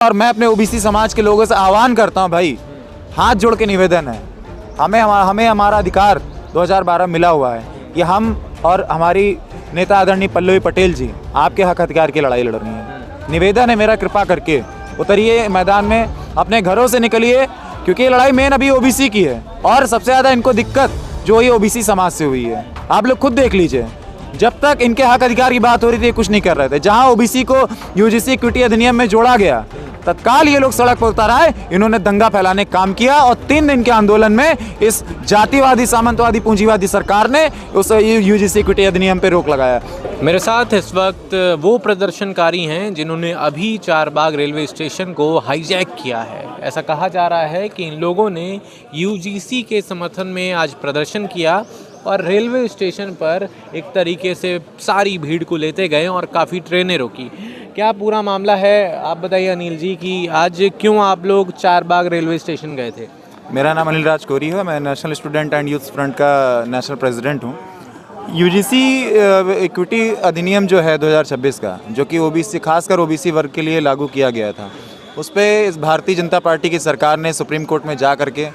और मैं अपने ओबीसी समाज के लोगों से आह्वान करता हूं भाई, हाथ जोड़ के निवेदन है, हमें हमारा अधिकार 2012 मिला हुआ है कि हम और हमारी नेता आदरणीय पल्लवी पटेल जी आपके हक अधिकार की लड़ाई लड़ रही हैं। निवेदन है मेरा, कृपा करके उतरिए मैदान में, अपने घरों से निकलिए, क्योंकि ये लड़ाई मेन अभी ओबीसी की है और सबसे ज़्यादा इनको दिक्कत जो ये ओबीसी समाज से हुई है। आप लोग खुद देख लीजिए, जब तक इनके हक अधिकार की बात हो रही थी कुछ नहीं कर रहे थे। जहां ओबीसी को यूजीसी इक्विटी अधिनियम में जोड़ा गया, तत्काल ये लोग सड़क पर उतर आए, इन्होंने दंगा फैलाने का काम किया और 3 दिन के आंदोलन में इस जातिवादी सामंतवादी पूंजीवादी सरकार ने उस यूजीसी इक्विटी अधिनियम पे रोक लगाया। मेरे साथ इस वक्त वो प्रदर्शनकारी हैं जिन्होंने अभी चारबाग रेलवे स्टेशन को हाईजैक किया है। ऐसा कहा जा रहा है कि इन लोगों ने यूजीसी के समर्थन में आज प्रदर्शन किया और रेलवे स्टेशन पर एक तरीके से सारी भीड़ को लेते गए और काफ़ी ट्रेनें रोकी। क्या पूरा मामला है, आप बताइए अनिल जी, कि आज क्यों आप लोग चारबाग रेलवे स्टेशन गए थे? मेरा नाम अनिल राज कोरी है, मैं national student and youth front का नेशनल प्रेसिडेंट हूँ। यूजीसी इक्विटी अधिनियम जो है 2026 का, जो कि ओबीसी खासकर ओबीसी वर्ग के लिए लागू किया गया था, उस पर इस भारतीय जनता पार्टी की सरकार ने सुप्रीम कोर्ट में जा करके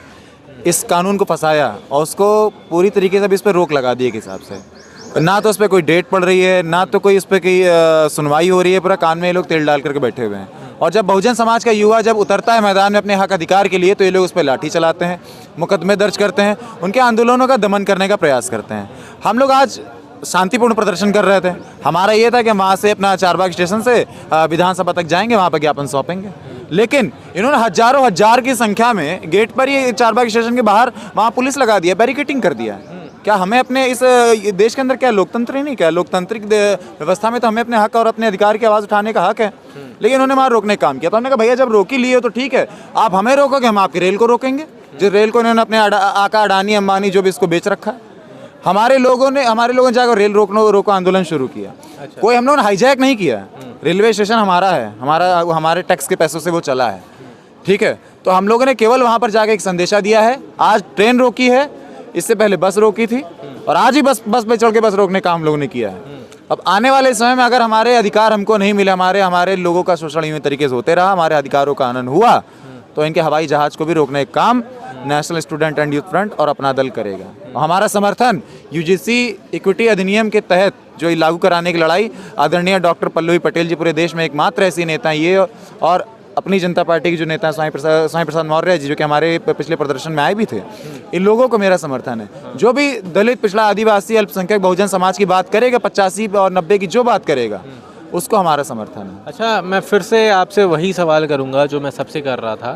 इस कानून को फंसाया और उसको पूरी तरीके से अब इस पर रोक लगा दी एक हिसाब से। ना तो उस पर कोई डेट पड़ रही है, ना तो कोई इस पर कोई सुनवाई हो रही है, पूरा कान में ये लोग तेल डाल करके बैठे हुए हैं। और जब बहुजन समाज का युवा जब उतरता है मैदान में अपने हक अधिकार के लिए, तो ये लोग उस पर लाठी चलाते हैं, मुकदमे दर्ज करते हैं, उनके आंदोलनों का दमन करने का प्रयास करते हैं। हम लोग आज शांतिपूर्ण प्रदर्शन कर रहे थे। हमारा ये था कि वहाँ से अपना चारबाग स्टेशन से विधानसभा तक जाएंगे, वहाँ पर ज्ञापन सौंपेंगे, लेकिन इन्होंने हजारों हजार की संख्या में गेट पर ही चारबाग स्टेशन के बाहर वहाँ पुलिस लगा दिया, बैरिकेटिंग कर दिया। क्या हमें अपने इस देश के अंदर क्या लोकतंत्र ही नहीं, क्या लोकतांत्रिक व्यवस्था में तो हमें अपने हक और अपने अधिकार की आवाज़ उठाने का हक है, लेकिन उन्होंने वहाँ रोकने का काम किया। तो हमने कहा भैया जब रोक ही लिए हो तो ठीक है, आप हमें रोकोगे, हम आपकी रेल को रोकेंगे, जिस रेल को इन्होंने अपने आका अडानी अंबानी जो भी इसको बेच रखा है। हमारे लोगों ने जाकर रेल रोको आंदोलन शुरू किया। अच्छा। कोई हम लोगों ने हाईजैक नहीं किया, रेलवे स्टेशन हमारा है, हमारे टैक्स के पैसों से वो चला है, ठीक है। तो हम लोगों ने केवल वहाँ पर जाकर एक संदेशा दिया है। आज ट्रेन रोकी है, इससे पहले बस रोकी थी और आज ही बस पे चढ़ के बस रोकने का हम लोगों ने किया है। अब आने वाले समय में अगर हमारे अधिकार हमको नहीं मिले, हमारे लोगों का शोषण यूँ तरीके से होते रहा, हमारे अधिकारों का हनन हुआ, तो इनके हवाई जहाज को भी रोकने का काम national student and youth front और अपना दल करेगा। हमारा समर्थन यूजीसी इक्विटी अधिनियम के तहत जो लागू कराने की लड़ाई आदरणीय डॉक्टर पल्लवी पटेल जी, पूरे देश में एकमात्र ऐसी नेता ये और अपनी जनता पार्टी के जो नेता स्वामी प्रसाद मौर्य जी, जो कि हमारे पिछले प्रदर्शन में आए भी थे, इन लोगों को मेरा समर्थन है। जो भी दलित, पिछड़ा, आदिवासी, अल्पसंख्यक, बहुजन समाज की बात करेगा, 85 और 90 की जो बात करेगा, उसको हमारा समर्थन है। अच्छा, मैं फिर से आपसे वही सवाल करूंगा जो मैं सबसे कर रहा था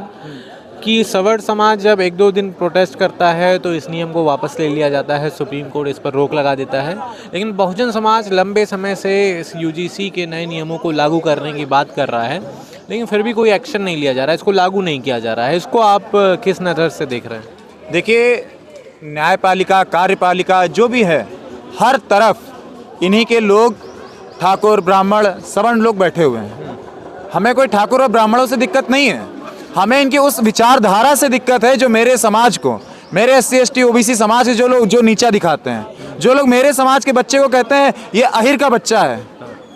कि सवर्ण समाज जब 1-2 दिन प्रोटेस्ट करता है तो इस नियम को वापस ले लिया जाता है, सुप्रीम कोर्ट इस पर रोक लगा देता है, लेकिन बहुजन समाज लंबे समय से इस यूजीसी के नए नियमों को लागू करने की बात कर रहा है, लेकिन फिर भी कोई एक्शन नहीं लिया जा रहा है, इसको लागू नहीं किया जा रहा है। इसको आप किस नज़र से देख रहे हैं? देखिए, न्यायपालिका, कार्यपालिका जो भी है, हर तरफ इन्हीं के लोग, ठाकुर, ब्राह्मण, सवर्ण लोग बैठे हुए हैं। हमें कोई ठाकुर और ब्राह्मणों से दिक्कत नहीं है, हमें इनकी उस विचारधारा से दिक्कत है जो मेरे समाज को, मेरे SC ST OBC समाज के जो लोग जो नीचा दिखाते हैं, जो लोग मेरे समाज के बच्चे को कहते हैं ये अहिर का बच्चा है,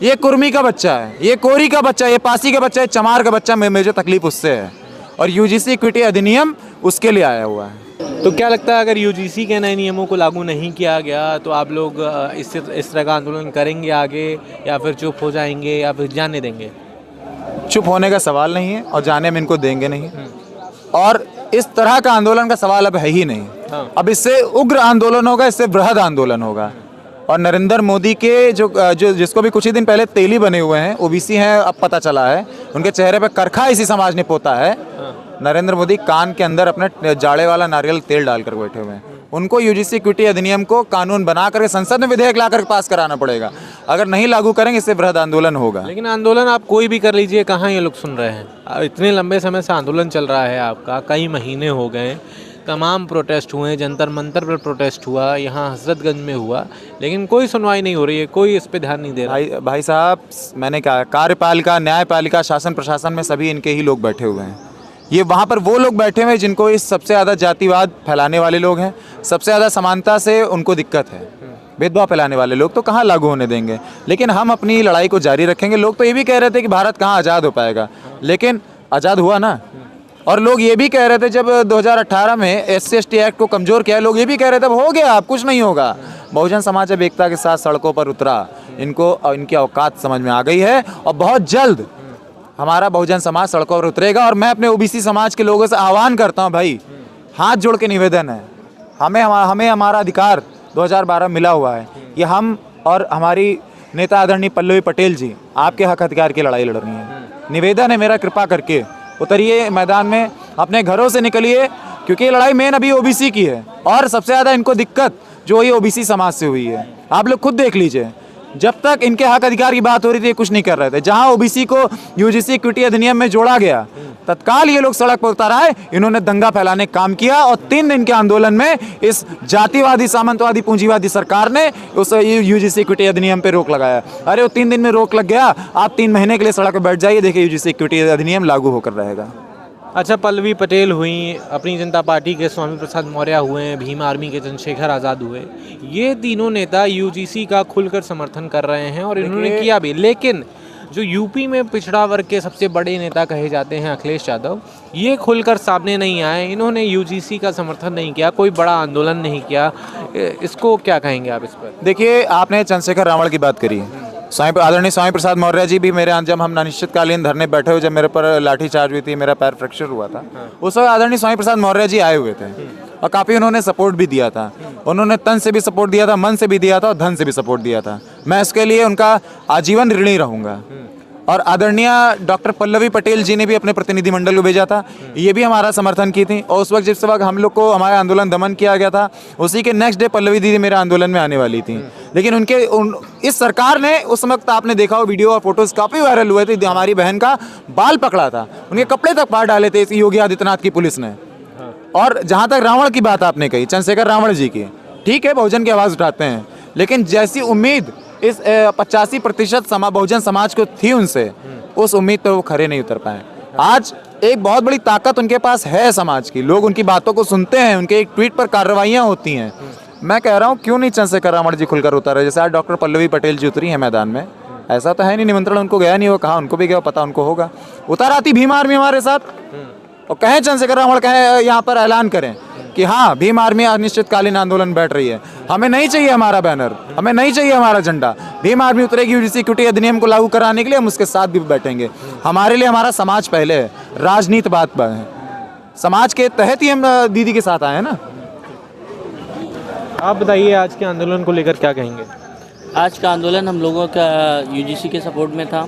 ये कुर्मी का बच्चा है, ये कोरी का बच्चा है, ये पासी का बच्चा है, चमार का बच्चा, मेरी जो तकलीफ उससे है। और यूजीसी इक्विटी अधिनियम उसके लिए आया हुआ है। तो क्या लगता है अगर यूजीसी के नए नियमों को लागू नहीं किया गया तो आप लोग इस तरह का आंदोलन करेंगे आगे, या फिर चुप हो जाएंगे, या फिर जाने देंगे? चुप होने का सवाल नहीं है और जाने में इनको देंगे नहीं, और इस तरह का आंदोलन का सवाल अब है ही नहीं। हाँ। अब इससे उग्र आंदोलन होगा, इससे बृहद आंदोलन होगा। और नरेंद्र मोदी के जो जिसको भी कुछ ही दिन पहले तेली बने हुए हैं, ओबीसी हैं, अब पता चला है, उनके चेहरे पे करखा इसी समाज ने पोता है। नरेंद्र मोदी कान के अंदर अपने जाड़े वाला नारियल तेल डालकर बैठे हुए हैं। उनको यूजीसी इक्विटी अधिनियम को कानून बना करके संसद में विधेयक लाकर पास कराना पड़ेगा। अगर नहीं लागू करेंगे इससे बृहद आंदोलन होगा। लेकिन आंदोलन आप कोई भी कर लीजिए, कहाँ ये लोग सुन रहे हैं? इतने लंबे समय से आंदोलन चल रहा है आपका, कई महीने हो गए, तमाम प्रोटेस्ट हुए, जंतर मंतर पर प्रोटेस्ट हुआ, यहाँ हजरतगंज में हुआ, लेकिन कोई सुनवाई नहीं हो रही है, कोई इस पर ध्यान नहीं दे रहा। भाई साहब, मैंने कहा कार्यपालिका, न्यायपालिका, शासन प्रशासन में सभी इनके ही लोग बैठे हुए हैं। ये वहाँ पर वो लोग बैठे हुए हैं जिनको इस सबसे ज़्यादा जातिवाद फैलाने वाले लोग हैं, सबसे ज़्यादा समानता से उनको दिक्कत है, भेदभाव फैलाने वाले लोग तो कहाँ लागू होने देंगे। लेकिन हम अपनी लड़ाई को जारी रखेंगे। लोग तो ये भी कह रहे थे कि भारत कहाँ आज़ाद हो पाएगा, लेकिन आज़ाद हुआ ना। और लोग ये भी कह रहे थे जब 2018 में SC/ST एक्ट को कमज़ोर किया, लोग ये भी कह रहे थे अब हो गया, अब कुछ नहीं होगा। बहुजन समाज जब एकता के साथ सड़कों पर उतरा, इनको इनकी औकात समझ में आ गई है और बहुत जल्द हमारा बहुजन समाज सड़कों पर उतरेगा। और मैं अपने OBC समाज के लोगों से आह्वान करता हूँ, भाई हाथ जोड़ के निवेदन है, हमें हमारा अधिकार 2012 मिला हुआ है। ये हम और हमारी नेता आदरणीय पल्लवी पटेल जी आपके हक अधिकार की लड़ाई लड़ रही हैं। निवेदन है मेरा, कृपा करके उतरिए मैदान में, अपने घरों से निकलिए, क्योंकि ये लड़ाई मेन अभी OBC की है। और सबसे ज़्यादा इनको दिक्कत जो ये OBC समाज से हुई है, आप लोग खुद देख लीजिए, जब तक इनके हक अधिकार की बात हो रही थी कुछ नहीं कर रहे थे। जहां OBC को UGC इक्विटी अधिनियम में जोड़ा गया, तत्काल ये लोग सड़क पर उतर आए, इन्होंने दंगा फैलाने का काम किया। और 3 दिन के आंदोलन में इस जातिवादी, सामंतवादी, पूंजीवादी सरकार ने उस UGC इक्विटी अधिनियम पे रोक लगाया। अरे वो 3 दिन में रोक लग गया, आप 3 महीने के लिए सड़क पर बैठ जाइए, देखिए UGC इक्विटी अधिनियम लागू होकर रहेगा। अच्छा, पल्लवी पटेल हुई, अपनी जनता पार्टी के स्वामी प्रसाद मौर्य हुए, भीम आर्मी के चंद्रशेखर आज़ाद हुए, ये तीनों नेता UGC का खुलकर समर्थन कर रहे हैं और इन्होंने किया भी। लेकिन जो यूपी में पिछड़ा वर्ग के सबसे बड़े नेता कहे जाते हैं अखिलेश यादव, ये खुलकर सामने नहीं आए, इन्होंने UGC का समर्थन नहीं किया, कोई बड़ा आंदोलन नहीं किया। इसको क्या कहेंगे आप इस पर? देखिए, आपने चंद्रशेखर रावण की बात करी, आदरणीय स्वामी प्रसाद मौर्य जी भी मेरे यहाँ, जब हम अनिश्चितकालीन धरने बैठे हुए, जब मेरे पर लाठी चार्ज हुई थी, मेरा पैर फ्रैक्चर हुआ था, उस वक्त आदरणीय स्वामी प्रसाद मौर्य जी आए हुए थे और काफ़ी उन्होंने सपोर्ट भी दिया था। उन्होंने तन से भी सपोर्ट दिया था, मन से भी दिया था और धन से भी सपोर्ट दिया था। मैं इसके लिए उनका आजीवन ऋणी रहूँगा। और आदरणीय डॉक्टर पल्लवी पटेल जी ने भी अपने प्रतिनिधिमंडल को भेजा था, ये भी हमारा समर्थन की थी। और उस वक्त जिस वक्त हम लोग को हमारा आंदोलन दमन किया गया था, उसी के नेक्स्ट डे पल्लवी दीदी मेरे आंदोलन में आने वाली थी। लेकिन इस सरकार ने उस वक्त, आपने देखा हो वीडियो और फोटोज काफ़ी वायरल हुए थे, हमारी बहन का बाल पकड़ा था, उनके कपड़े तक फाड़ डाले थे इस योगी आदित्यनाथ की पुलिस ने। और जहाँ तक रावण की बात आपने कही, चंद्रशेखर रावण जी की, ठीक है, बहुजन की आवाज़ उठाते हैं, लेकिन जैसी उम्मीद इस 85% बहुजन समाज को थी उनसे, उस उम्मीद पर वो खरे नहीं उतर पाए। आज एक बहुत बड़ी ताकत उनके पास है समाज की, लोग उनकी बातों को सुनते हैं, उनके एक ट्वीट पर कार्रवाइयाँ होती हैं। मैं कह रहा हूँ, क्यों नहीं चंद्रशेखर रावण जी खुलकर उतरे? जैसे आज डॉक्टर पल्लवी पटेल जी उतरी हैं मैदान में, ऐसा तो है नहीं निमंत्रण उनको गया नहीं हो, कहा उनको भी गया, पता उनको होगा। उतर आती भीम आर्मी हमारे साथ और कहें चंद्रशेखर रावण, कहें यहाँ पर ऐलान करें कि हाँ, भीम आर्मी अनिश्चितकालीन आंदोलन बैठ रही है, हमें नहीं चाहिए हमारा बैनर, हमें नहीं चाहिए हमारा झंडा, भीम आर्मी उतरेगी UGC इक्विटी अधिनियम को लागू कराने के लिए, हम उसके साथ भी बैठेंगे। हमारे लिए हमारा समाज पहले है, राजनीति बात पर है, समाज के तहत ही हम दीदी के साथ आए हैं ना। आप बताइए, आज के आंदोलन को लेकर क्या कहेंगे? आज का आंदोलन हम लोगों का UGC के सपोर्ट में था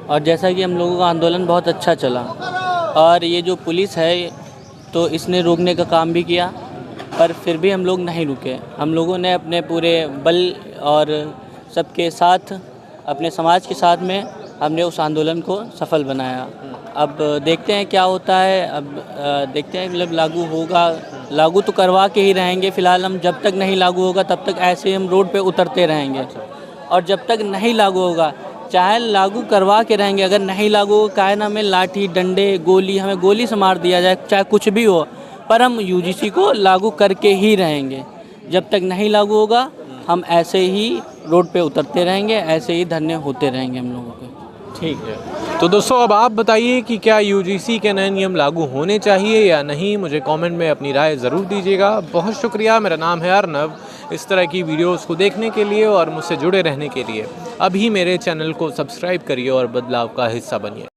और जैसा कि हम लोगों का आंदोलन बहुत अच्छा चला। और ये जो पुलिस है तो इसने रोकने का काम भी किया, पर फिर भी हम लोग नहीं रुके। हम लोगों ने अपने पूरे बल और सबके साथ, अपने समाज के साथ में हमने उस आंदोलन को सफल बनाया। अब देखते हैं क्या होता है, अब देखते हैं, मतलब लागू होगा, लागू तो करवा के ही रहेंगे। फ़िलहाल हम जब तक नहीं लागू होगा तब तक ऐसे हम रोड पे उतरते रहेंगे, और जब तक नहीं लागू होगा, चाहे लागू करवा के रहेंगे, अगर नहीं लागू हो, काहे ना हमें लाठी, डंडे, गोली, हमें गोली से मार दिया जाए, चाहे कुछ भी हो, पर हम UGC को लागू करके ही रहेंगे। जब तक नहीं लागू होगा, हम ऐसे ही रोड पे उतरते रहेंगे, ऐसे ही धरने होते रहेंगे हम लोगों के। ठीक है, तो दोस्तों अब आप बताइए कि क्या UGC के नए नियम लागू होने चाहिए या नहीं? मुझे कमेंट में अपनी राय ज़रूर दीजिएगा। बहुत शुक्रिया। मेरा नाम है अर्नब। इस तरह की वीडियोस को देखने के लिए और मुझसे जुड़े रहने के लिए अभी मेरे चैनल को सब्सक्राइब करिए और बदलाव का हिस्सा बनिए।